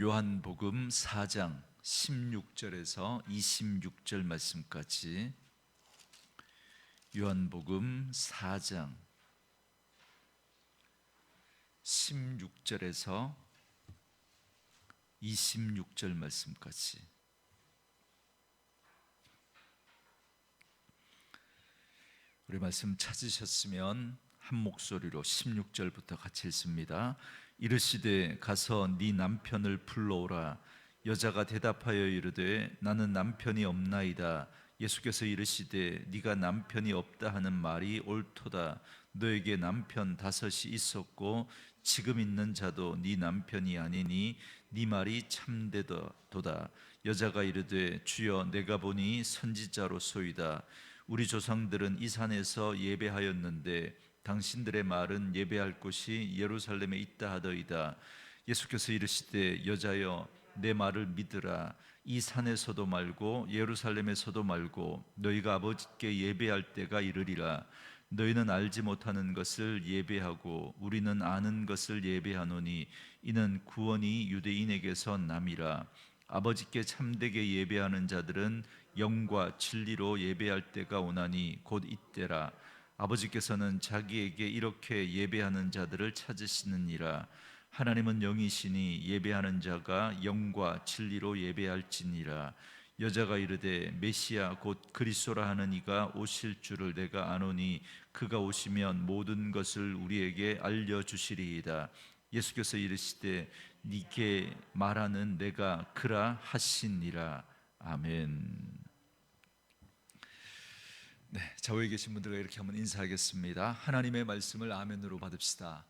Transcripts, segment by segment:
요한복음 4장 16절에서 26절 말씀까지, 요한복음 4장 16절에서 26절 말씀까지. 우리 말씀 찾으셨으면 한 목소리로 16절부터 같이 읽습니다. 이르시되 가서 네 남편을 불러오라. 여자가 대답하여 이르되 나는 남편이 없나이다. 예수께서 이르시되 네가 남편이 없다 하는 말이 옳도다. 너에게 남편 5이 있었고 지금 있는 자도 네 남편이 아니니 네 말이 참되도다. 여자가 이르되 주여 내가 보니 선지자로소이다. 우리 조상들은 이 산에서 예배하였는데 당신들의 말은 예배할 곳이 예루살렘에 있다 하더이다. 예수께서 이르시되 여자여 내 말을 믿으라. 이 산에서도 말고 예루살렘에서도 말고 너희가 아버지께 예배할 때가 이르리라. 너희는 알지 못하는 것을 예배하고 우리는 아는 것을 예배하노니 이는 구원이 유대인에게서 남이라. 아버지께 참되게 예배하는 자들은 영과 진리로 예배할 때가 오나니 곧 이때라. 아버지께서는 자기에게 이렇게 예배하는 자들을 찾으시느니라. 하나님은 영이시니 예배하는 자가 영과 진리로 예배할지니라. 여자가 이르되 메시아 곧 그리스도라 하는 이가 오실 줄을 내가 아노니 그가 오시면 모든 것을 우리에게 알려주시리이다. 예수께서 이르시되 네게 말하는 내가 그라 하시니라. 아멘. 네, 좌우에 계신 분들과 이렇게 한번 인사하겠습니다. 하나님의 말씀을 아멘으로 받읍시다.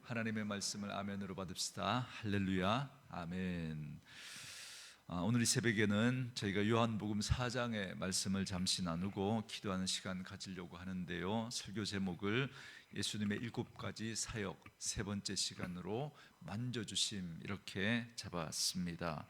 하나님의 말씀을 아멘으로 받읍시다. 할렐루야. 아멘. 오늘 이 새벽에는 저희가 요한복음 4장의 말씀을 잠시 나누고 기도하는 시간 가지려고 하는데요, 설교 제목을 예수님의 7가지 사역 세 번째 시간으로 만져주심 이렇게 잡았습니다.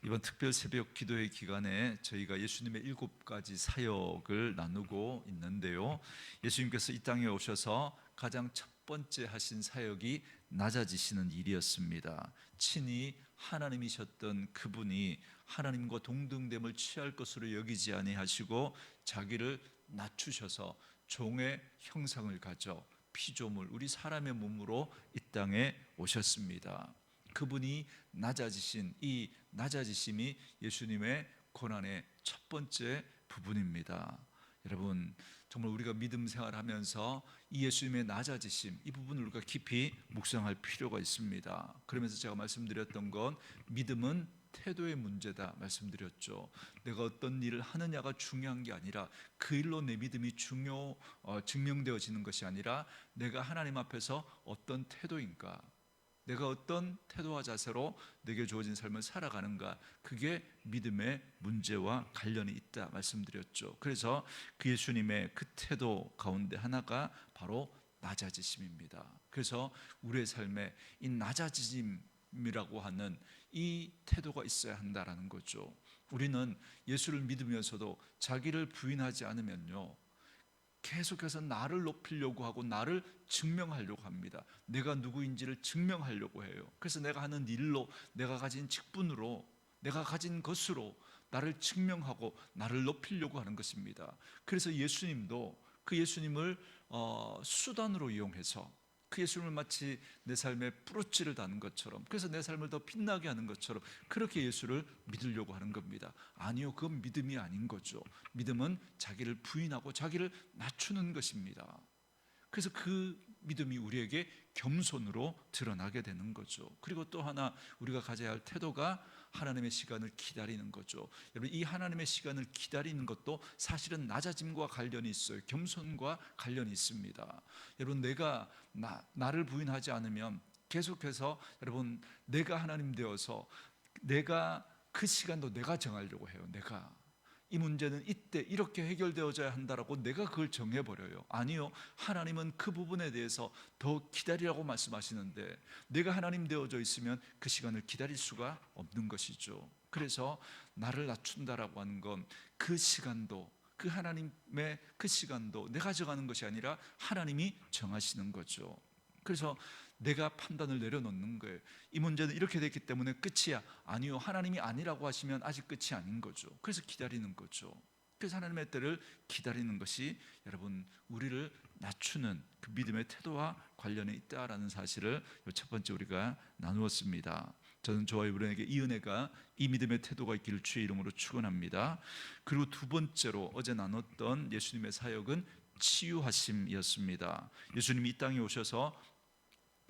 이번 특별 새벽 기도회 기간에 저희가 예수님의 7가지 사역을 나누고 있는데요, 예수님께서 이 땅에 오셔서 가장 첫 번째 하신 사역이 낮아지시는 일이었습니다. 친히 하나님이셨던 그분이 하나님과 동등됨을 취할 것으로 여기지 아니하시고 자기를 낮추셔서 종의 형상을 가져 피조물 우리 사람의 몸으로 이 땅에 오셨습니다. 그분이 낮아지신 이 낮아지심이 예수님의 고난의 첫 번째 부분입니다. 여러분, 정말 우리가 믿음 생활하면서 이 예수님의 낮아지심 이 부분을 우리가 깊이 묵상할 필요가 있습니다. 그러면서 제가 말씀드렸던 건 믿음은 태도의 문제다 말씀드렸죠. 내가 어떤 일을 하느냐가 중요한 게 아니라 그 일로 내 믿음이 증명되어지는 것이 아니라 내가 하나님 앞에서 어떤 태도인가, 내가 어떤 태도와 자세로 내게 주어진 삶을 살아가는가, 그게 믿음의 문제와 관련이 있다 말씀드렸죠. 그래서 그 예수님의 그 태도 가운데 하나가 바로 낮아지심입니다. 그래서 우리의 삶에 이 낮아지심이라고 하는 이 태도가 있어야 한다라는 거죠. 우리는 예수를 믿으면서도 자기를 부인하지 않으면요, 계속해서 나를 높이려고 하고 나를 증명하려고 합니다. 내가 누구인지를 증명하려고 해요. 그래서 내가 하는 일로, 내가 가진 직분으로, 내가 가진 것으로 나를 증명하고 나를 높이려고 하는 것입니다. 그래서 예수님도 그 예수님을 수단으로 이용해서 그 예수님을 마치 내 삶에 뿌리치를 다는 것처럼, 그래서 내 삶을 더 빛나게 하는 것처럼 그렇게 예수를 믿으려고 하는 겁니다. 아니요, 그건 믿음이 아닌 거죠. 믿음은 자기를 부인하고 자기를 낮추는 것입니다. 그래서 그 믿음이 우리에게 겸손으로 드러나게 되는 거죠. 그리고 또 하나 우리가 가져야 할 태도가 하나님의 시간을 기다리는 거죠. 여러분, 이 하나님의 시간을 기다리는 것도 사실은 낮아짐과 관련이 있어요. 겸손과 관련이 있습니다. 여러분, 내가 나를 부인하지 않으면 계속해서 여러분 내가 하나님 되어서 내가 그 시간도 내가 정하려고 해요. 내가 이 문제는 이때 이렇게 해결되어져야 한다라고 내가 그걸 정해버려요. 아니요, 하나님은 그 부분에 대해서 더 기다리라고 말씀하시는데 내가 하나님 되어져 있으면 그 시간을 기다릴 수가 없는 것이죠. 그래서 나를 낮춘다라고 하는 건 그 시간도, 그 하나님의 그 시간도 내가 정하는 것이 아니라 하나님이 정하시는 거죠. 그래서 내가 판단을 내려놓는 거예요. 이 문제는 이렇게 됐기 때문에 끝이야. 아니요, 하나님이 아니라고 하시면 아직 끝이 아닌 거죠. 그래서 기다리는 거죠. 그래서 하나님의 때를 기다리는 것이 여러분 우리를 낮추는 그 믿음의 태도와 관련해 있다라는 사실을 첫 번째 우리가 나누었습니다. 저는 저와 여러분에게 이 은혜가 이 믿음의 태도가 있기를 주의 이름으로 축원합니다. 그리고 두 번째로 어제 나눴던 예수님의 사역은 치유하심이었습니다. 예수님이 이 땅에 오셔서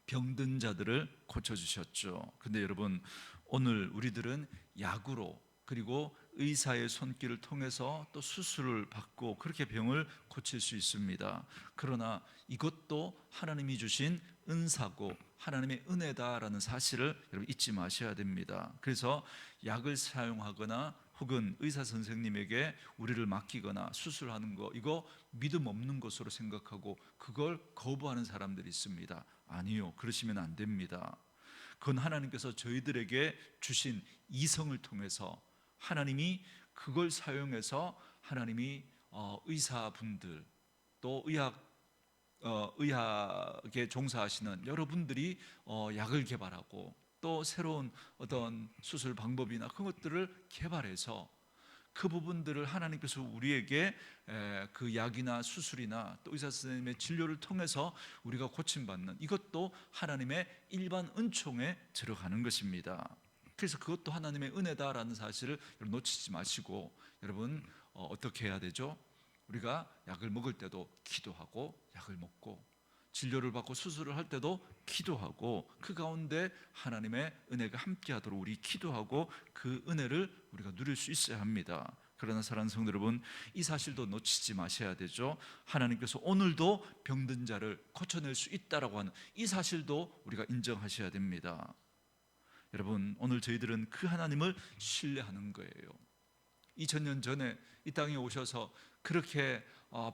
병든 자들을 고쳐주셨죠. 근데 여러분 오늘 우리들은 약으로 그리고 의사의 손길을 통해서 또 수술을 받고 그렇게 병을 고칠 수 있습니다. 그러나 이것도 하나님이 주신 은사고 하나님의 은혜다라는 사실을 여러분 잊지 마셔야 됩니다. 그래서 약을 사용하거나 혹은 의사 선생님에게 우리를 맡기거나 수술하는 거 이거 믿음 없는 것으로 생각하고 그걸 거부하는 사람들이 있습니다. 아니요, 그러시면 안 됩니다. 그건 하나님께서 저희들에게 주신 이성을 통해서 하나님이 그걸 사용해서 하나님이 의사분들 또 의학에 종사하시는 여러분들이 약을 개발하고 또 새로운 어떤 수술 방법이나 그런 것들을 개발해서 그 부분들을 하나님께서 우리에게 그 약이나 수술이나 또 의사 선생님의 진료를 통해서 우리가 고침받는 이것도 하나님의 일반 은총에 들어가는 것입니다. 그래서 그것도 하나님의 은혜다라는 사실을 놓치지 마시고 여러분 어떻게 해야 되죠? 우리가 약을 먹을 때도 기도하고 약을 먹고 진료를 받고 수술을 할 때도 기도하고 그 가운데 하나님의 은혜가 함께하도록 우리 기도하고 그 은혜를 우리가 누릴 수 있어야 합니다. 그러나 사랑하는 성도 여러분, 이 사실도 놓치지 마셔야 되죠. 하나님께서 오늘도 병든 자를 고쳐낼 수 있다라고 하는 이 사실도 우리가 인정하셔야 됩니다. 여러분 오늘 저희들은 그 하나님을 신뢰하는 거예요. 2000년 전에 이 땅에 오셔서 그렇게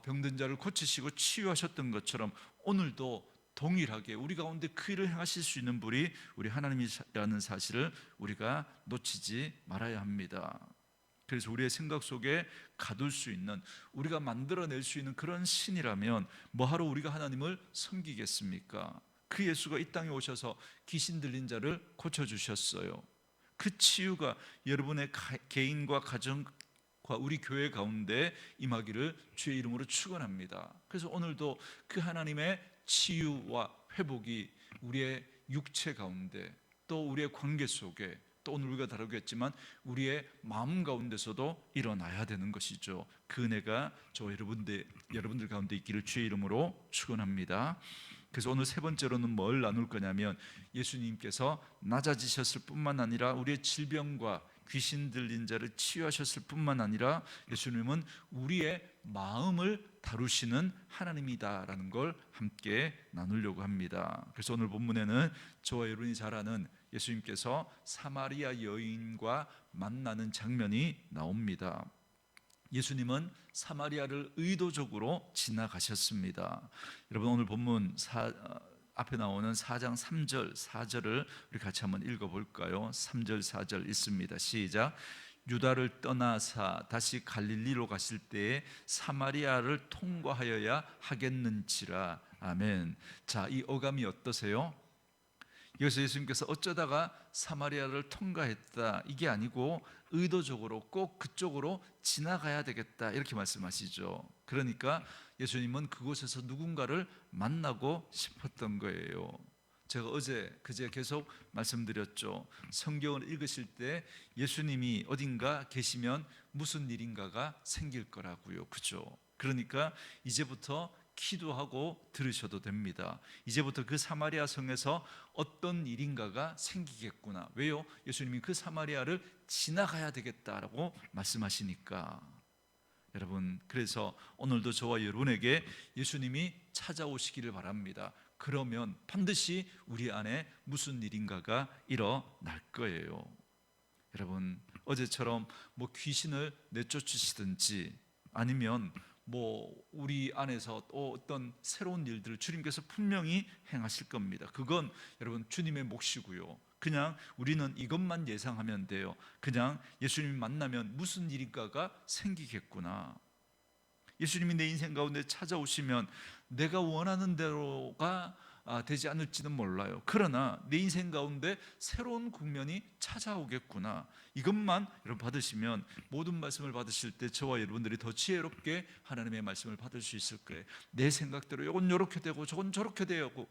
병든 자를 고치시고 치유하셨던 것처럼 오늘도 동일하게 우리 가운데 그 일을 행하실 수 있는 분이 우리 하나님이라는 사실을 우리가 놓치지 말아야 합니다. 그래서 우리의 생각 속에 가둘 수 있는 우리가 만들어낼 수 있는 그런 신이라면 뭐하러 우리가 하나님을 섬기겠습니까? 그 예수가 이 땅에 오셔서 귀신 들린 자를 고쳐주셨어요. 그 치유가 여러분의 개인과 가정과 우리 교회 가운데 임하기를 주의 이름으로 축원합니다. 그래서 오늘도 그 하나님의 치유와 회복이 우리의 육체 가운데 또 우리의 관계 속에 또 오늘 우리가 다루겠지만 우리의 마음 가운데서도 일어나야 되는 것이죠. 그 은혜가 저 여러분들 가운데 있기를 주의 이름으로 축원합니다. 그래서 오늘 세 번째로는 뭘 나눌 거냐면 예수님께서 낮아지셨을 뿐만 아니라 우리의 질병과 귀신 들린 자를 치유하셨을 뿐만 아니라 예수님은 우리의 마음을 다루시는 하나님이다라는 걸 함께 나누려고 합니다. 그래서 오늘 본문에는 저와 여러분이 잘 아는 예수님께서 사마리아 여인과 만나는 장면이 나옵니다. 예수님은 사마리아를 의도적으로 지나가셨습니다. 여러분 오늘 본문 앞에 나오는 4장 3절 4절을 우리 같이 한번 읽어볼까요? 3절 4절 있습니다. 시작. 유다를 떠나사 다시 갈릴리로 가실 때에 사마리아를 통과하여야 하겠는지라. 아멘. 자, 이 어감이 어떠세요? 여기서 예수님께서 어쩌다가 사마리아를 통과했다 이게 아니고 의도적으로 꼭 그쪽으로 지나가야 되겠다 이렇게 말씀하시죠. 그러니까 예수님은 그곳에서 누군가를 만나고 싶었던 거예요. 제가 그제 계속 말씀드렸죠. 성경을 읽으실 때 예수님이 어딘가 계시면 무슨 일인가가 생길 거라고요. 그죠? 그러니까 이제부터 기도하고 들으셔도 됩니다. 이제부터 그 사마리아 성에서 어떤 일인가가 생기겠구나. 왜요? 예수님이 그 사마리아를 지나가야 되겠다라고 말씀하시니까. 여러분, 그래서 오늘도 저와 여러분에게 예수님이 찾아오시기를 바랍니다. 그러면 반드시 우리 안에 무슨 일인가가 일어날 거예요. 여러분, 어제처럼 귀신을 내쫓으시든지 아니면 우리 안에서 또 어떤 새로운 일들을 주님께서 분명히 행하실 겁니다. 그건 여러분 주님의 몫이고요. 그냥 우리는 이것만 예상하면 돼요. 그냥 예수님 만나면 무슨 일인가가 생기겠구나. 예수님이 내 인생 가운데 찾아오시면 내가 원하는 대로가 되지 않을지는 몰라요. 그러나 내 인생 가운데 새로운 국면이 찾아오겠구나, 이것만 여러분 받으시면 모든 말씀을 받으실 때 저와 여러분들이 더 지혜롭게 하나님의 말씀을 받을 수 있을 거예요. 내 생각대로 이건 이렇게 되고 저건 저렇게 되고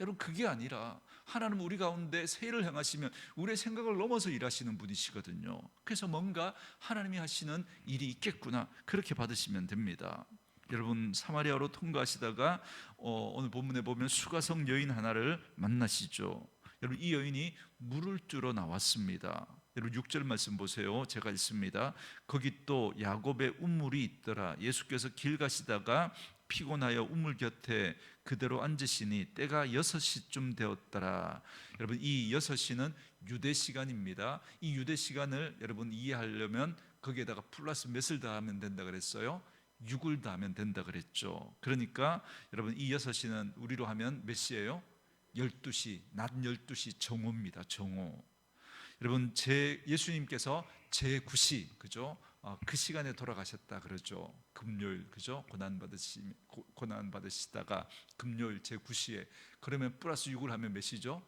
여러분, 그게 아니라 하나님은 우리 가운데 새 일을 행하시면 우리의 생각을 넘어서 일하시는 분이시거든요. 그래서 뭔가 하나님이 하시는 일이 있겠구나, 그렇게 받으시면 됩니다. 여러분, 사마리아로 통과하시다가 오늘 본문에 보면 수가성 여인 하나를 만나시죠. 여러분, 이 여인이 물을 뜨러 나왔습니다. 여러분 6절 말씀 보세요. 제가 읽습니다. 거기 또 야곱의 우물이 있더라. 예수께서 길 가시다가 피곤하여 우물 곁에 그대로 앉으시니 때가 6시쯤 되었더라. 여러분, 이 6시는 유대 시간입니다. 이 유대 시간을 여러분 이해하려면 거기에다가 플러스 몇을 더하면 된다 그랬어요? 6을 더하면 된다 그랬죠. 그러니까 여러분, 이 6시는 우리로 하면 몇 시예요? 12시, 낮 12시 정오입니다. 정오. 여러분, 예수님께서 제9시, 그죠? 그 시간에 돌아가셨다 그러죠. 금요일, 그죠? 고난 받으시다가 금요일 제9시에, 그러면 플러스 6을 하면 몇 시죠?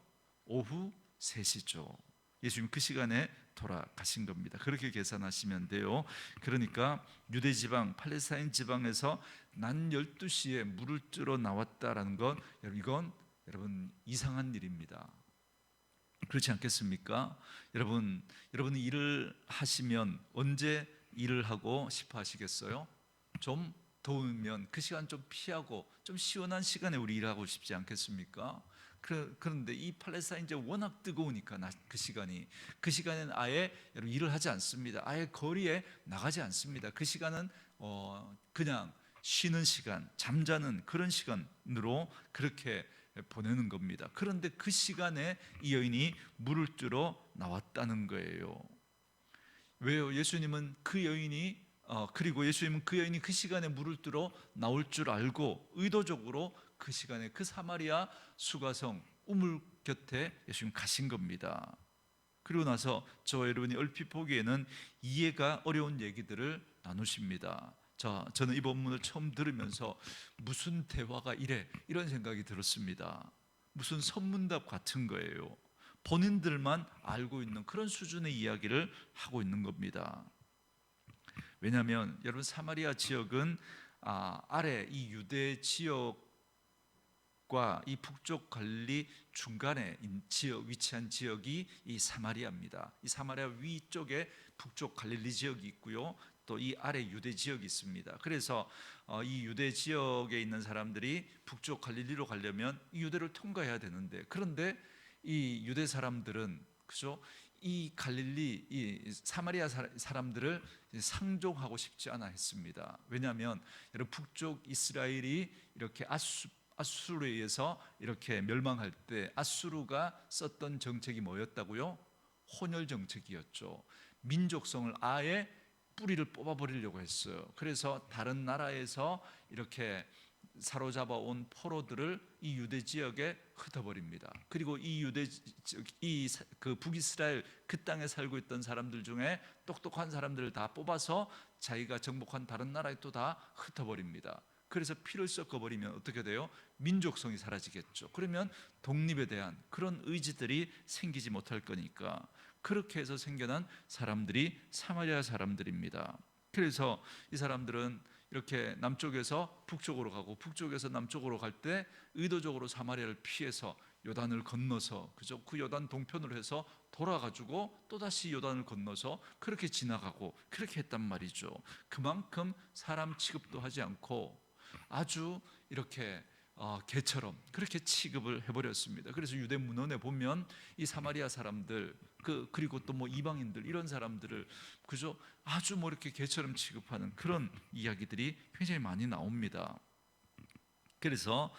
오후 3시죠. 예수님 그 시간에 돌아가신 겁니다. 그렇게 계산하시면 돼요. 그러니까 유대 지방, 팔레스타인 지방에서 낮 12시에 물을 뜨러 나왔다라는 건 이건 여러분 이상한 일입니다. 그렇지 않겠습니까? 여러분 일을 하시면 언제 일을 하고 싶어 하시겠어요? 좀 더우면 그 시간 좀 피하고 좀 시원한 시간에 우리 일하고 싶지 않겠습니까? 그런데 이 팔레스타인 이제 워낙 뜨거우니까 그 시간에는 아예 일을 하지 않습니다. 아예 거리에 나가지 않습니다. 그 시간은 그냥 쉬는 시간, 잠자는 그런 시간으로 그렇게 보내는 겁니다. 그런데 그 시간에 이 여인이 물을 뜨러 나왔다는 거예요. 왜요? 예수님은 그 여인이 그 시간에 물을 뜨러 나올 줄 알고 의도적으로 그 시간에 그 사마리아 수가성 우물 곁에 예수님 가신 겁니다. 그리고 나서 저와 여러분이 얼핏 보기에는 이해가 어려운 얘기들을 나누십니다. 저는 이 본문을 처음 들으면서 무슨 대화가 이런 생각이 들었습니다. 무슨 선문답 같은 거예요. 본인들만 알고 있는 그런 수준의 이야기를 하고 있는 겁니다. 왜냐하면 여러분, 사마리아 지역은 아래 이 유대 지역과 이 북쪽 갈릴리 중간에 위치한 지역이 이 사마리아입니다. 이 사마리아 위쪽에 북쪽 갈릴리 지역이 있고요, 또 이 아래 유대 지역이 있습니다. 그래서 이 유대 지역에 있는 사람들이 북쪽 갈릴리로 가려면 이 유대를 통과해야 되는데, 그런데 이 유대 사람들은, 그죠? 이 갈릴리, 이 사마리아 사람들을 상종하고 싶지 않아 했습니다. 왜냐하면 여러분, 북쪽 이스라엘이 이렇게 아수르에 의해서 이렇게 멸망할 때 아수르가 썼던 정책이 뭐였다고요? 혼혈 정책이었죠. 민족성을 아예 뿌리를 뽑아버리려고 했어요. 그래서 다른 나라에서 이렇게 사로잡아 온 포로들을 이 유대 지역에 흩어버립니다. 그리고 그 북이스라엘 그 땅에 살고 있던 사람들 중에 똑똑한 사람들을 다 뽑아서 자기가 정복한 다른 나라에 또 다 흩어버립니다. 그래서 피를 섞어버리면 어떻게 돼요? 민족성이 사라지겠죠. 그러면 독립에 대한 그런 의지들이 생기지 못할 거니까, 그렇게 해서 생겨난 사람들이 사마리아 사람들입니다. 그래서 이 사람들은 이렇게 남쪽에서 북쪽으로 가고 북쪽에서 남쪽으로 갈 때 의도적으로 사마리아를 피해서 요단을 건너서, 그죠? 그 요단 동편으로 해서 돌아가지고 또다시 요단을 건너서 그렇게 지나가고 그렇게 했단 말이죠. 그만큼 사람 취급도 하지 않고 아주 이렇게 개처럼 그렇게 취급을 해버렸습니다. 그래서 유대 문헌에 보면 이 사마리아 사람들 그리고 또 뭐 이방인들 이런 사람들을 그죠? 아주 뭐 이렇게 개처럼 취급하는 그런 이야기들이 굉장히 많이 나옵니다. 그래서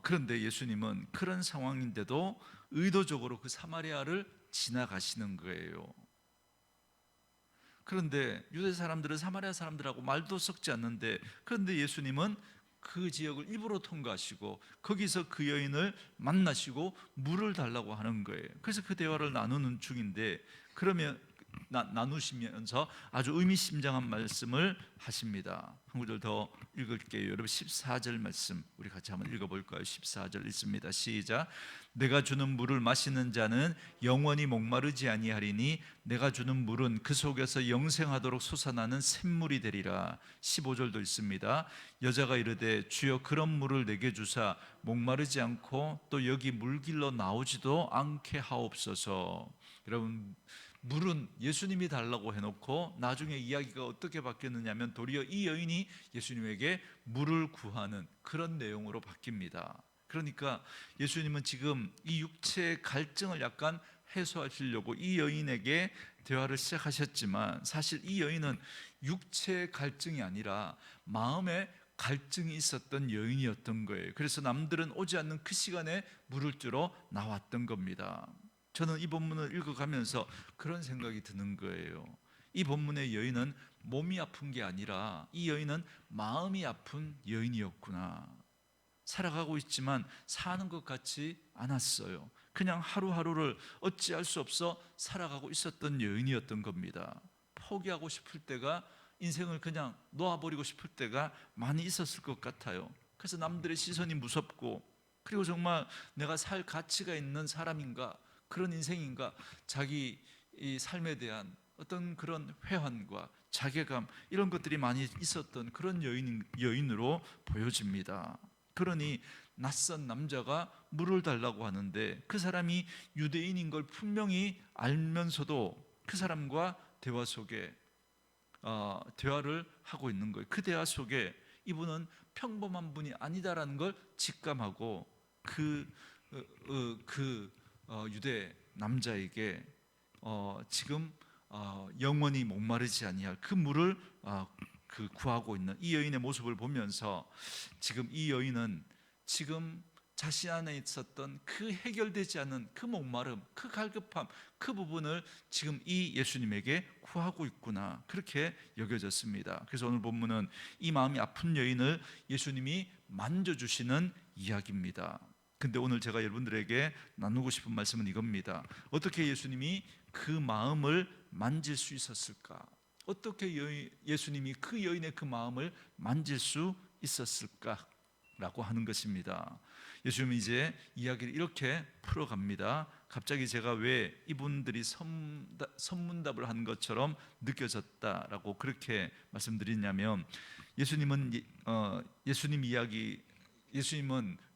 그런데 예수님은 그런 상황인데도 의도적으로 그 사마리아를 지나가시는 거예요. 그런데 유대 사람들은 사마리아 사람들하고 말도 섞지 않는데, 그런데 예수님은 그 지역을 일부러 통과하시고 거기서 그 여인을 만나시고 물을 달라고 하는 거예요. 그래서 그 대화를 나누는 중인데, 그러면 나누시면서 아주 의미심장한 말씀을 하십니다. 한 구절 더 읽을게요. 여러분 14절 말씀 우리 같이 한번 읽어볼까요? 14절 읽습니다. 시작. 내가 주는 물을 마시는 자는 영원히 목마르지 아니하리니 내가 주는 물은 그 속에서 영생하도록 솟아나는 샘물이 되리라. 15절도 있습니다. 여자가 이르되 주여 그런 물을 내게 주사 목마르지 않고 또 여기 물길로 나오지도 않게 하옵소서. 여러분 물은 예수님이 달라고 해놓고 나중에 이야기가 어떻게 바뀌었느냐 하면 도리어 이 여인이 예수님에게 물을 구하는 그런 내용으로 바뀝니다. 그러니까 예수님은 지금 이 육체의 갈증을 약간 해소하시려고 이 여인에게 대화를 시작하셨지만 사실 이 여인은 육체의 갈증이 아니라 마음의 갈증이 있었던 여인이었던 거예요. 그래서 남들은 오지 않는 그 시간에 물을 주러 나왔던 겁니다. 저는 이 본문을 읽어가면서 그런 생각이 드는 거예요. 이 본문의 여인은 몸이 아픈 게 아니라 이 여인은 마음이 아픈 여인이었구나. 살아가고 있지만 사는 것 같지 않았어요. 그냥 하루하루를 어찌할 수 없어 살아가고 있었던 여인이었던 겁니다. 포기하고 싶을 때가, 인생을 그냥 놓아버리고 싶을 때가 많이 있었을 것 같아요. 그래서 남들의 시선이 무섭고, 그리고 정말 내가 살 가치가 있는 사람인가, 그런 인생인가, 자기 이 삶에 대한 어떤 그런 회한과 자괴감, 이런 것들이 많이 있었던 그런 여인으로 보여집니다. 그러니 낯선 남자가 물을 달라고 하는데 그 사람이 유대인인 걸 분명히 알면서도 그 사람과 대화 속에 대화를 하고 있는 거예요. 그 대화 속에 이분은 평범한 분이 아니다라는 걸 직감하고 유대 남자에게 지금 영원히 목마르지 아니할 그 물을 구하고 있는 이 여인의 모습을 보면서 지금 이 여인은 지금 자신 안에 있었던 그 해결되지 않은 그 목마름, 그 갈급함, 그 부분을 지금 이 예수님에게 구하고 있구나, 그렇게 여겨졌습니다. 그래서 오늘 본문은 이 마음이 아픈 여인을 예수님이 만져주시는 이야기입니다. 근데 오늘 제가 여러분들에게 나누고 싶은 말씀은 이겁니다. 어떻게 예수님이 그 마음을 만질 수 있었을까? 어떻게 예수님이 그 여인의 그 마음을 만질 수 있었을까라고 하는 것입니다. 예수님은 이제 이야기를 이렇게 풀어갑니다. 갑자기 제가 왜 이분들이 선문답을 한 것처럼 느껴졌다라고 그렇게 말씀드리냐면, 예수님은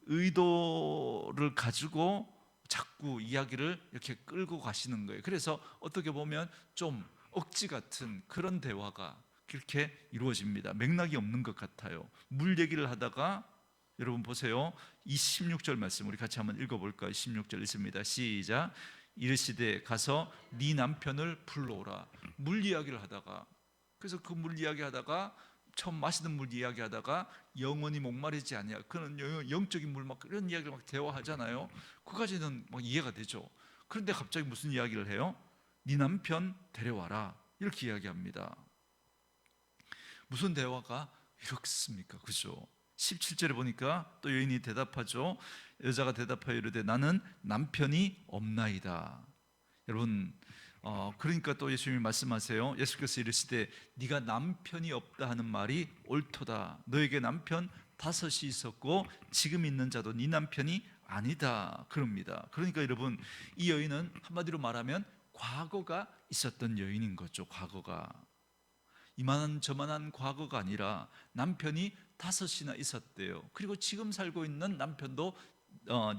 의도를 가지고 자꾸 이야기를 이렇게 끌고 가시는 거예요. 그래서 어떻게 보면 좀 억지 같은 그런 대화가 그렇게 이루어집니다. 맥락이 없는 것 같아요. 물 얘기를 하다가 여러분 보세요. 이 16절 말씀 우리 같이 한번 읽어볼까요? 16절 읽습니다. 시작. 이르시되 가서 네 남편을 불러오라. 물 이야기를 하다가, 그래서 그 물 이야기하다가 처음 마시는 물 이야기하다가 영원히 목마르지 아니야, 그런 영적인 물 막 그런 이야기를 막 대화하잖아요. 그까지는 막 이해가 되죠. 그런데 갑자기 무슨 이야기를 해요? 네 남편 데려와라, 이렇게 이야기합니다. 무슨 대화가 이렇습니까? 그죠? 17절에 보니까 또 여인이 대답하죠. 여자가 대답하여 이르되 나는 남편이 없나이다. 여러분 그러니까 또 예수님이 말씀하세요. 예수께서 이르시되 네가 남편이 없다 하는 말이 옳도다. 너에게 남편 5이 있었고 지금 있는 자도 네 남편이 아니다, 그럽니다. 그러니까 여러분 이 여인은 한마디로 말하면 과거가 있었던 여인인 거죠. 과거가 이만한 저만한 과거가 아니라 남편이 5이나 있었대요. 그리고 지금 살고 있는 남편도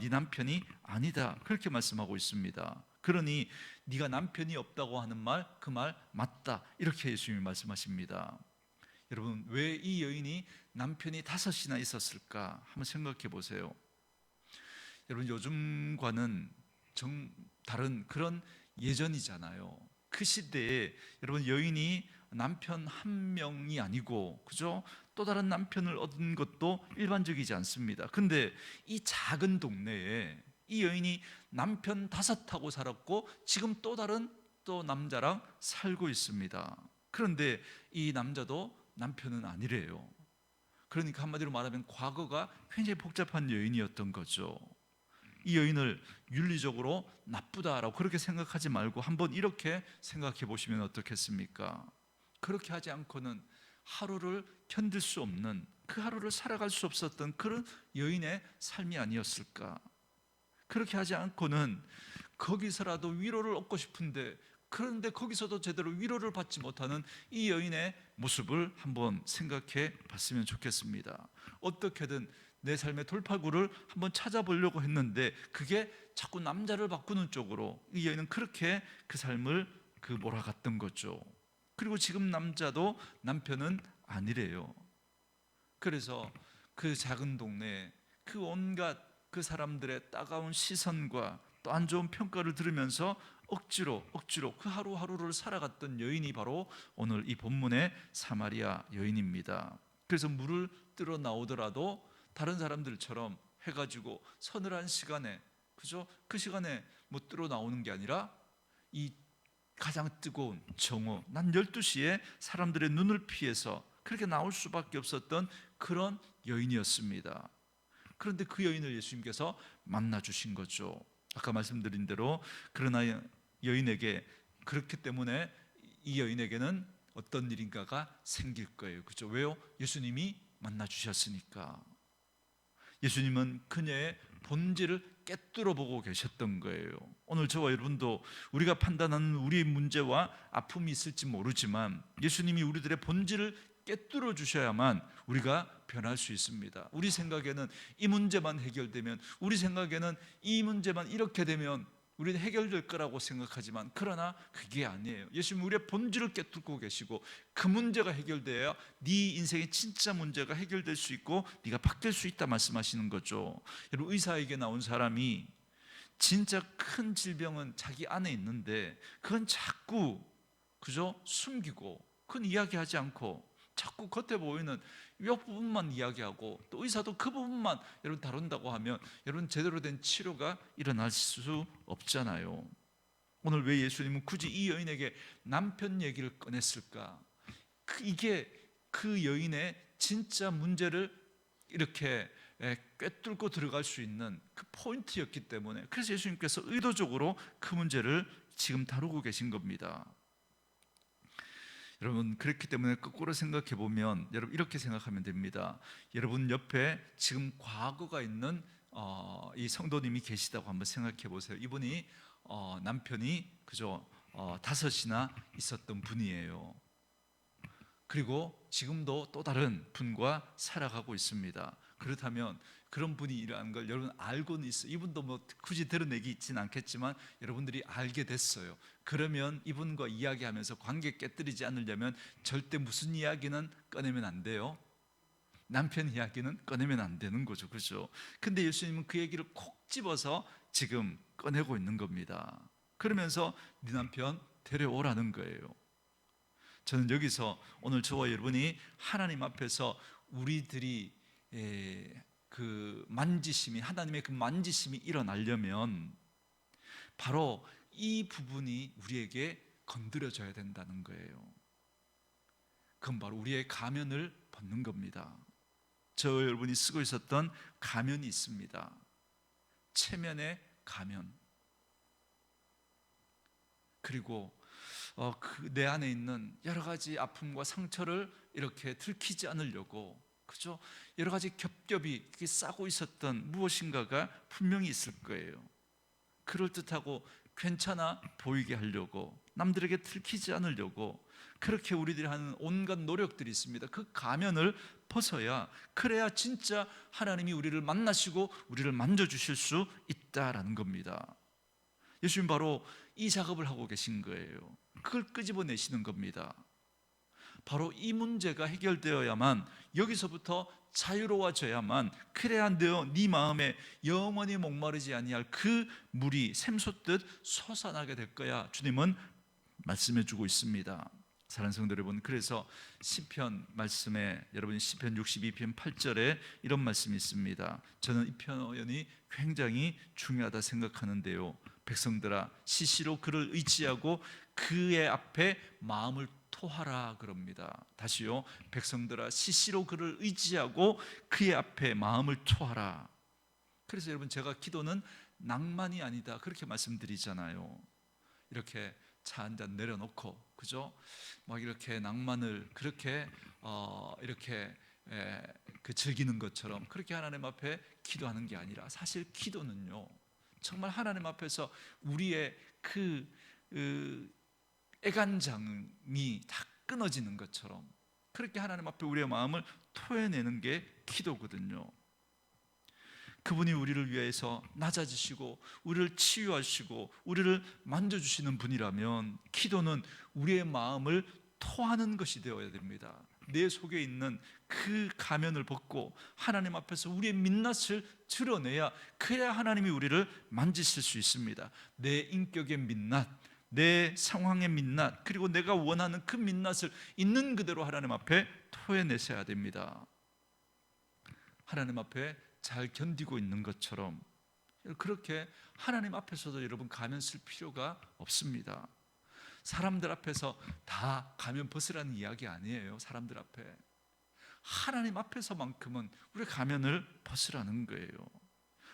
네 남편이 아니다, 그렇게 말씀하고 있습니다. 그러니 네가 남편이 없다고 하는 말, 그 말 맞다, 이렇게 예수님이 말씀하십니다. 여러분 왜 이 여인이 남편이 5이나 있었을까 한번 생각해 보세요. 여러분 요즘과는 다른 그런 예전이잖아요. 그 시대에 여러분 여인이 남편 한 명이 아니고, 그죠? 또 다른 남편을 얻은 것도 일반적이지 않습니다. 근데 이 작은 동네에 이 여인이 남편 5하고 살았고 지금 또 다른 남자랑 살고 있습니다. 그런데 이 남자도 남편은 아니래요. 그러니까 한마디로 말하면 과거가 굉장히 복잡한 여인이었던 거죠. 이 여인을 윤리적으로 나쁘다라고 그렇게 생각하지 말고 한번 이렇게 생각해 보시면 어떻겠습니까? 그렇게 하지 않고는 하루를 견딜 수 없는, 그 하루를 살아갈 수 없었던 그런 여인의 삶이 아니었을까? 그렇게 하지 않고는 거기서라도 위로를 얻고 싶은데, 그런데 거기서도 제대로 위로를 받지 못하는 이 여인의 모습을 한번 생각해 봤으면 좋겠습니다. 어떻게든 내 삶의 돌파구를 한번 찾아보려고 했는데 그게 자꾸 남자를 바꾸는 쪽으로 이 여인은 그렇게 그 삶을 몰아갔던 거죠. 그리고 지금 남자도 남편은 아니래요. 그래서 그 작은 동네에 그 온갖 그 사람들의 따가운 시선과 또 안 좋은 평가를 들으면서 억지로 그 하루하루를 살아갔던 여인이 바로 오늘 이 본문의 사마리아 여인입니다. 그래서 물을 뜨러 나오더라도 다른 사람들처럼 해가지고 서늘한 시간에, 그죠? 그 시간에 뭐 뜨러 나오는 게 아니라 이 가장 뜨거운 정오, 난 12시에 사람들의 눈을 피해서 그렇게 나올 수밖에 없었던 그런 여인이었습니다. 그런데 그 여인을 예수님께서 만나 주신 거죠. 아까 말씀드린 대로 그러나 여인에게, 그렇기 때문에 이 여인에게는 어떤 일인가가 생길 거예요. 그렇죠? 왜요? 예수님이 만나 주셨으니까. 예수님은 그녀의 본질을 꿰뚫어 보고 계셨던 거예요. 오늘 저와 여러분도 우리가 판단하는 우리의 문제와 아픔이 있을지 모르지만 예수님이 우리들의 본질을 꿰뚫어 주셔야만 우리가 변할 수 있습니다. 우리 생각에는 이 문제만 해결되면, 우리 생각에는 이 문제만 이렇게 되면 우리는 해결될 거라고 생각하지만, 그러나 그게 아니에요. 예수님 우리의 본질을 꿰뚫고 계시고 그 문제가 해결돼야 네 인생의 진짜 문제가 해결될 수 있고 네가 바뀔 수 있다 말씀하시는 거죠. 여러분, 의사에게 나온 사람이 진짜 큰 질병은 자기 안에 있는데 그건 자꾸, 그죠? 숨기고 그건 이야기하지 않고 자꾸 겉에 보이는 이 부분만 이야기하고 또 의사도 그 부분만 여러분 다룬다고 하면 여러분 제대로 된 치료가 일어날 수 없잖아요. 오늘 왜 예수님은 굳이 이 여인에게 남편 얘기를 꺼냈을까? 이게 그 여인의 진짜 문제를 이렇게 꿰뚫고 들어갈 수 있는 그 포인트였기 때문에, 그래서 예수님께서 의도적으로 그 문제를 지금 다루고 계신 겁니다. 여러분, 그렇기 때문에 거꾸로 생각해 보면 여러분 이렇게 생각하면 됩니다. 여러분 옆에 지금 과거가 있는 이 성도님이 계시다고 한번 생각해 보세요. 이분이 남편이 그죠 5이나 있었던 분이에요. 그리고 지금도 또 다른 분과 살아가고 있습니다. 그렇다면 그런 분이 이러한 걸 여러분 알고는 있어요. 이분도 뭐 굳이 드러내기 있지는 않겠지만 여러분들이 알게 됐어요. 그러면 이분과 이야기하면서 관계 깨뜨리지 않으려면 절대 무슨 이야기는 꺼내면 안 돼요. 남편 이야기는 꺼내면 안 되는 거죠. 그렇죠? 근데 예수님은 그 얘기를 콕 집어서 지금 꺼내고 있는 겁니다. 그러면서 네 남편 데려오라는 거예요. 저는 여기서 오늘 저와 여러분이 하나님 앞에서 우리들이 그 만지심이, 하나님의 그 만지심이 일어나려면 바로 이 부분이 우리에게 건드려져야 된다는 거예요. 그건 바로 우리의 가면을 벗는 겁니다. 저 여러분이 쓰고 있었던 가면이 있습니다. 체면의 가면. 그리고 내 안에 있는 여러 가지 아픔과 상처를 이렇게 들키지 않으려고, 그죠? 여러 가지 겹겹이 싸고 있었던 무엇인가가 분명히 있을 거예요. 그럴듯하고 괜찮아 보이게 하려고, 남들에게 들키지 않으려고 그렇게 우리들이 하는 온갖 노력들이 있습니다. 그 가면을 벗어야, 그래야 진짜 하나님이 우리를 만나시고 우리를 만져주실 수 있다라는 겁니다. 예수님 바로 이 작업을 하고 계신 거예요. 그걸 끄집어내시는 겁니다. 바로 이 문제가 해결되어야만, 여기서부터 자유로워져야만, 그래야 네 마음에 영원히 목마르지 아니할 그 물이 샘솟듯 솟아나게 될 거야 주님은 말씀해 주고 있습니다. 사랑하는 성도 여러분, 그래서 시편 말씀에 여러분 시편 62편 8절에 이런 말씀이 있습니다. 저는 이 표현이 굉장히 중요하다 생각하는데요. 백성들아 시시로 그를 의지하고 그의 앞에 마음을 토하라 그럽니다. 다시요. 백성들아 시시로 그를 의지하고 그의 앞에 마음을 토하라. 그래서 여러분 제가 기도는 낭만이 아니다, 그렇게 말씀드리잖아요. 이렇게 차 한 잔 내려놓고, 그죠? 막 이렇게 낭만을 그렇게 이렇게 즐기는 것처럼 그렇게 하나님 앞에 기도하는 게 아니라, 사실 기도는요, 정말 하나님 앞에서 우리의 그 애간장이 다 끊어지는 것처럼 그렇게 하나님 앞에 우리의 마음을 토해내는 게 기도거든요. 그분이 우리를 위해서 낮아지시고 우리를 치유하시고 우리를 만져주시는 분이라면, 기도는 우리의 마음을 토하는 것이 되어야 됩니다. 내 속에 있는 그 가면을 벗고 하나님 앞에서 우리의 민낯을 드러내야, 그래야 하나님이 우리를 만지실 수 있습니다. 내 인격의 민낯, 내 상황의 민낯, 그리고 내가 원하는 그 민낯을 있는 그대로 하나님 앞에 토해내셔야 됩니다. 하나님 앞에 잘 견디고 있는 것처럼 그렇게 하나님 앞에서도 여러분 가면 쓸 필요가 없습니다. 사람들 앞에서 다 가면 벗으라는 이야기 아니에요. 사람들 앞에, 하나님 앞에서만큼은 우리 가면을 벗으라는 거예요.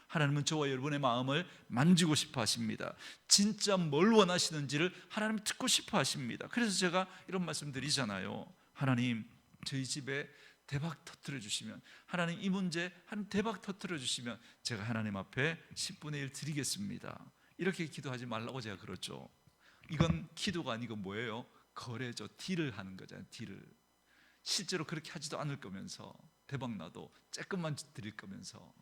하나님은 저와 여러분의 마음을 만지고 싶어 하십니다. 진짜 뭘 원하시는지를 하나님 듣고 싶어 하십니다. 그래서 제가 이런 말씀 드리잖아요. 하나님, 저희 집에 대박 터뜨려 주시면, 하나님 이 문제 한 대박 터뜨려 주시면 제가 하나님 앞에 10분의 1 드리겠습니다. 이렇게 기도하지 말라고 제가 그러죠. 이건 기도가 아니고 뭐예요? 거래죠. 딜을 하는 거잖아요. 딜을. 실제로 그렇게 하지도 않을 거면서, 대박 나도 조금만 드릴 거면서,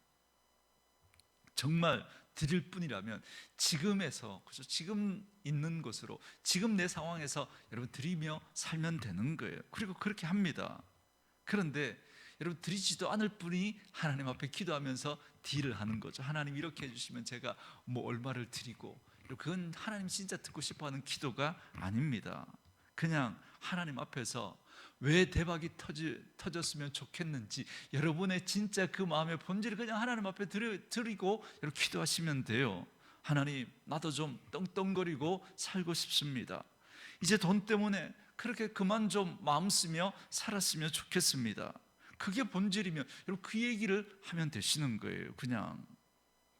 정말 드릴 뿐이라면 지금에서, 그렇죠? 지금 있는 것으로, 지금 내 상황에서 여러분 드리며 살면 되는 거예요. 그리고 그렇게 합니다. 그런데 여러분, 드리지도 않을 분이 하나님 앞에 기도하면서 딜을 하는 거죠. 하나님 이렇게 해주시면 제가 뭐 얼마를 드리고, 그건 하나님 진짜 듣고 싶어하는 기도가 아닙니다. 그냥 하나님 앞에서 왜 대박이 터졌으면 좋겠는지, 여러분의 진짜 그 마음의 본질을 그냥 하나님 앞에 드리고 이렇게 기도하시면 돼요. 하나님, 나도 좀 떵떵거리고 살고 싶습니다. 이제 돈 때문에 그렇게 그만 좀 마음 쓰며 살았으면 좋겠습니다. 그게 본질이면 여러분 그 얘기를 하면 되시는 거예요. 그냥.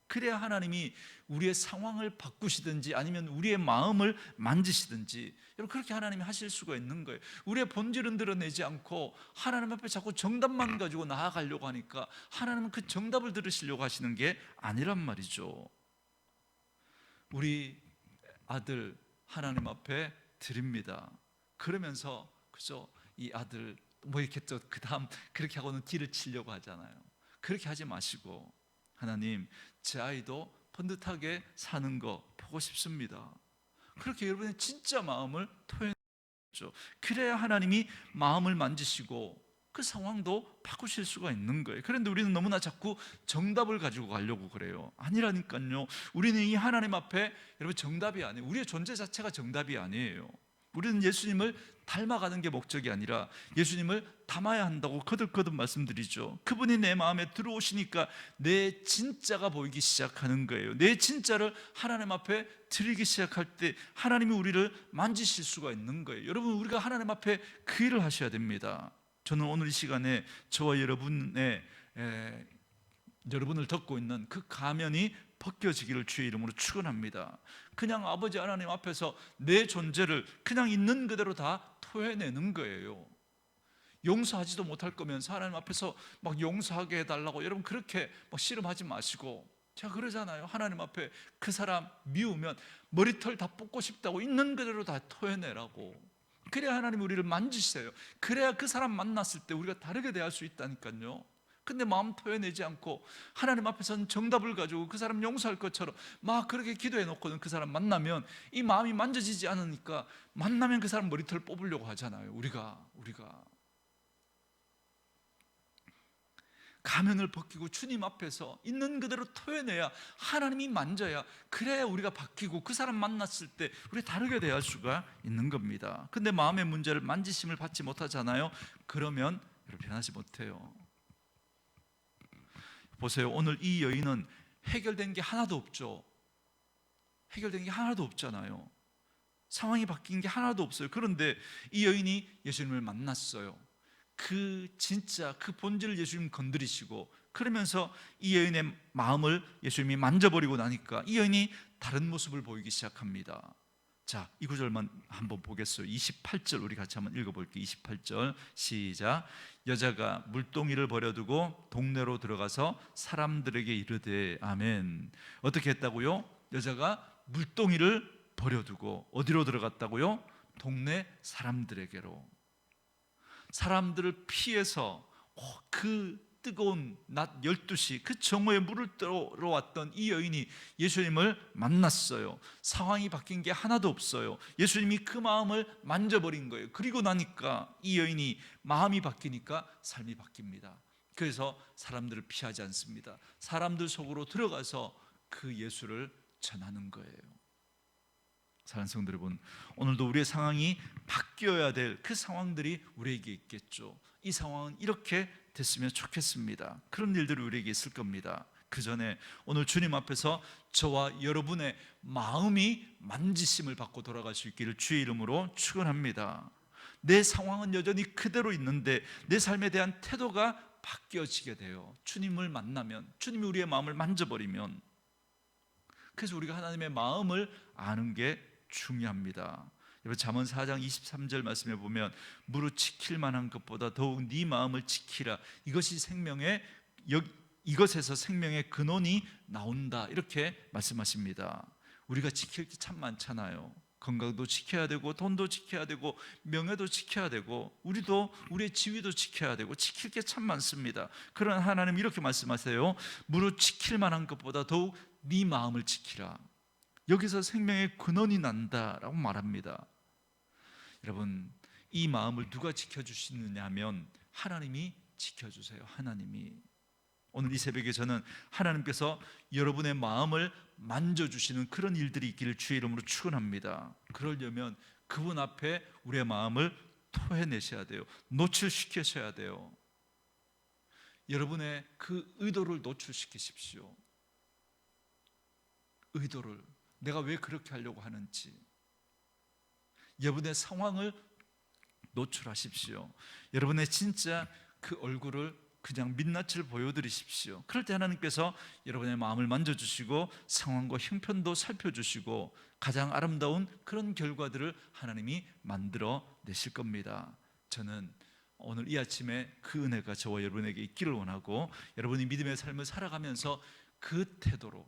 그래야 하나님이 우리의 상황을 바꾸시든지 아니면 우리의 마음을 만지시든지, 여러분 그렇게 하나님이 하실 수가 있는 거예요. 우리의 본질은 드러내지 않고 하나님 앞에 자꾸 정답만 가지고 나아가려고 하니까 하나님은 그 정답을 들으시려고 하시는 게 아니란 말이죠. 우리 아들 하나님 앞에 드립니다. 그러면서, 그죠? 이 아들 뭐 이렇게 또 그 다음 그렇게 하고는 뒤를 치려고 하잖아요. 그렇게 하지 마시고, 하나님, 제 아이도 번듯하게 사는 거 보고 싶습니다. 그렇게 여러분의 진짜 마음을 토해내죠. 그래야 하나님이 마음을 만지시고 그 상황도 바꾸실 수가 있는 거예요. 그런데 우리는 너무나 자꾸 정답을 가지고 가려고 그래요. 아니라니까요. 우리는 이 하나님 앞에, 여러분, 정답이 아니에요. 우리의 존재 자체가 정답이 아니에요. 우리는 예수님을 닮아가는 게 목적이 아니라 예수님을 닮아야 한다고 거듭거듭 말씀드리죠. 그분이 내 마음에 들어오시니까 내 진짜가 보이기 시작하는 거예요. 내 진짜를 하나님 앞에 드리기 시작할 때 하나님이 우리를 만지실 수가 있는 거예요. 여러분, 우리가 하나님 앞에 그 일을 하셔야 됩니다. 저는 오늘 이 시간에 저와 여러분을 덮고 있는 그 가면이 벗겨지기를 주의 이름으로 축원합니다. 그냥 아버지 하나님 앞에서 내 존재를 그냥 있는 그대로 다 토해내는 거예요. 용서하지도 못할 거면서 하나님 앞에서 막 용서하게 해달라고, 여러분 그렇게 막 씨름하지 마시고, 제가 그러잖아요. 하나님 앞에 그 사람 미우면 머리털 다 뽑고 싶다고 있는 그대로 다 토해내라고. 그래야 하나님 우리를 만지세요. 그래야 그 사람 만났을 때 우리가 다르게 대할 수 있다니까요. 근데 마음 토해내지 않고 하나님 앞에서는 정답을 가지고 그 사람 용서할 것처럼 막 그렇게 기도해 놓고는 그 사람 만나면 이 마음이 만져지지 않으니까, 만나면 그 사람 머리털 뽑으려고 하잖아요. 우리가 가면을 벗기고 주님 앞에서 있는 그대로 토해내야, 하나님이 만져야, 그래야 우리가 바뀌고 그 사람 만났을 때 우리 다르게 대할 수가 있는 겁니다. 근데 마음의 문제를 만지심을 받지 못하잖아요. 그러면 여러분 변하지 못해요. 보세요. 오늘 이 여인은 해결된 게 하나도 없죠. 해결된 게 하나도 없잖아요. 상황이 바뀐 게 하나도 없어요. 그런데 이 여인이 예수님을 만났어요. 그 진짜 그 본질을 예수님 건드리시고 그러면서 이 여인의 마음을 예수님이 만져버리고 나니까 이 여인이 다른 모습을 보이기 시작합니다. 자, 이 구절만 한번 보겠어요. 28절 우리 같이 한번 읽어볼게요. 28절 시작. 여자가 물동이를 버려두고 동네로 들어가서 사람들에게 이르되, 아멘. 어떻게 했다고요? 여자가 물동이를 버려두고 어디로 들어갔다고요? 동네 사람들에게로. 사람들을 피해서 그 뜨거운 낮 12시 그 정오에 물을 떠러 왔던 이 여인이 예수님을 만났어요. 상황이 바뀐 게 하나도 없어요. 예수님이 그 마음을 만져버린 거예요. 그리고 나니까 이 여인이 마음이 바뀌니까 삶이 바뀝니다. 그래서 사람들을 피하지 않습니다. 사람들 속으로 들어가서 그 예수를 전하는 거예요. 사랑하는 성도 여러분, 오늘도 우리의 상황이 바뀌어야 될 그 상황들이 우리에게 있겠죠. 이 상황은 이렇게 됐으면 좋겠습니다. 그런 일들이 우리에게 있을 겁니다. 그 전에 오늘 주님 앞에서 저와 여러분의 마음이 만지심을 받고 돌아갈 수 있기를 주의 이름으로 축원합니다. 내 상황은 여전히 그대로 있는데 내 삶에 대한 태도가 바뀌어지게 돼요. 주님을 만나면, 주님이 우리의 마음을 만져버리면. 그래서 우리가 하나님의 마음을 아는 게 중요합니다. 여러분, 잠언 4장 23절 말씀에 보면 무릇 지킬 만한 것보다 더욱 네 마음을 지키라. 이것이 생명의 이것에서 생명의 근원이 나온다. 이렇게 말씀하십니다. 우리가 지킬 게 참 많잖아요. 건강도 지켜야 되고 돈도 지켜야 되고 명예도 지켜야 되고 우리도 우리의 지위도 지켜야 되고 지킬 게 참 많습니다. 그러나 하나님 이렇게 말씀하세요. 무릇 지킬 만한 것보다 더욱 네 마음을 지키라. 여기서 생명의 근원이 난다라고 말합니다. 여러분, 이 마음을 누가 지켜주시느냐 하면 하나님이 지켜주세요. 하나님이. 오늘 이 새벽에 저는 하나님께서 여러분의 마음을 만져주시는 그런 일들이 있기를 주의 이름으로 축원합니다. 그러려면 그분 앞에 우리의 마음을 토해내셔야 돼요. 노출시키셔야 돼요. 여러분의 그 의도를 노출시키십시오. 의도를, 내가 왜 그렇게 하려고 하는지, 여러분의 상황을 노출하십시오. 여러분의 진짜 그 얼굴을 그냥 민낯을 보여드리십시오. 그럴 때 하나님께서 여러분의 마음을 만져주시고 상황과 형편도 살펴주시고 가장 아름다운 그런 결과들을 하나님이 만들어 내실 겁니다. 저는 오늘 이 아침에 그 은혜가 저와 여러분에게 있기를 원하고, 여러분이 믿음의 삶을 살아가면서 그 태도로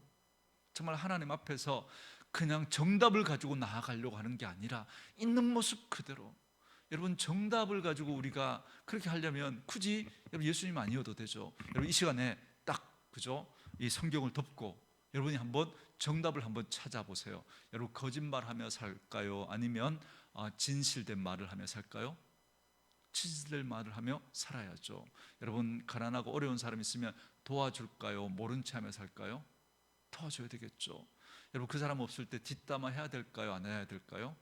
정말 하나님 앞에서 그냥 정답을 가지고 나아가려고 하는 게 아니라 있는 모습 그대로. 여러분, 정답을 가지고 우리가 그렇게 하려면 굳이 여러분 예수님 아니어도 되죠. 여러분, 이 시간에 딱 그죠? 이 성경을 덮고 여러분이 한번 정답을 한번 찾아보세요. 여러분, 거짓말하며 살까요? 아니면 진실된 말을 하며 살까요? 진실된 말을 하며 살아야죠. 여러분, 가난하고 어려운 사람 있으면 도와줄까요? 모른 체 하며 살까요? 도와줘야 되겠죠. 여러분, 그 사람 없을 때 뒷담화 해야 될까요? 안 해야 될까요?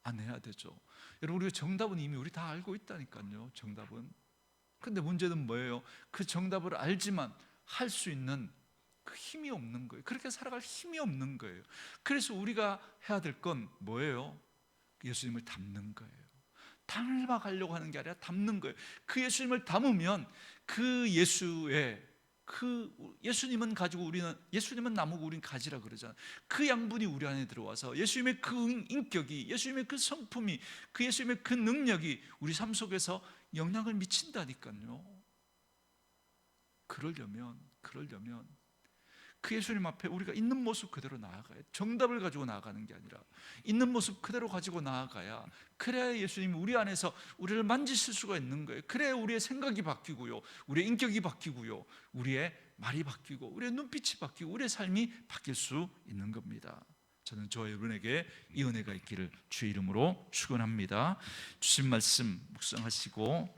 안 해야 되죠. 여러분, 우리가 정답은 이미 우리 다 알고 있다니까요. 정답은. 근데 문제는 뭐예요? 그 정답을 알지만 할 수 있는 그 힘이 없는 거예요. 그렇게 살아갈 힘이 없는 거예요. 그래서 우리가 해야 될 건 뭐예요? 예수님을 닮는 거예요. 닮아가려고 하는 게 아니라 닮는 거예요. 그 예수님을 담으면 그 예수의 그 예수님은 가지고 우리는, 예수님은 나무고 우리는 가지라 그러잖아요. 그 양분이 우리 안에 들어와서 예수님의 그 인격이, 예수님의 그 성품이, 그 예수님의 그 능력이 우리 삶 속에서 영향을 미친다니까요. 그러려면 그 예수님 앞에 우리가 있는 모습 그대로 나아가야, 정답을 가지고 나아가는 게 아니라 있는 모습 그대로 가지고 나아가야, 그래야 예수님이 우리 안에서 우리를 만지실 수가 있는 거예요. 그래야 우리의 생각이 바뀌고요, 우리의 인격이 바뀌고요, 우리의 말이 바뀌고 우리의 눈빛이 바뀌고 우리의 삶이 바뀔 수 있는 겁니다. 저는 저와 여러분에게 이 은혜가 있기를 주의 이름으로 축원합니다. 주신 말씀 묵상하시고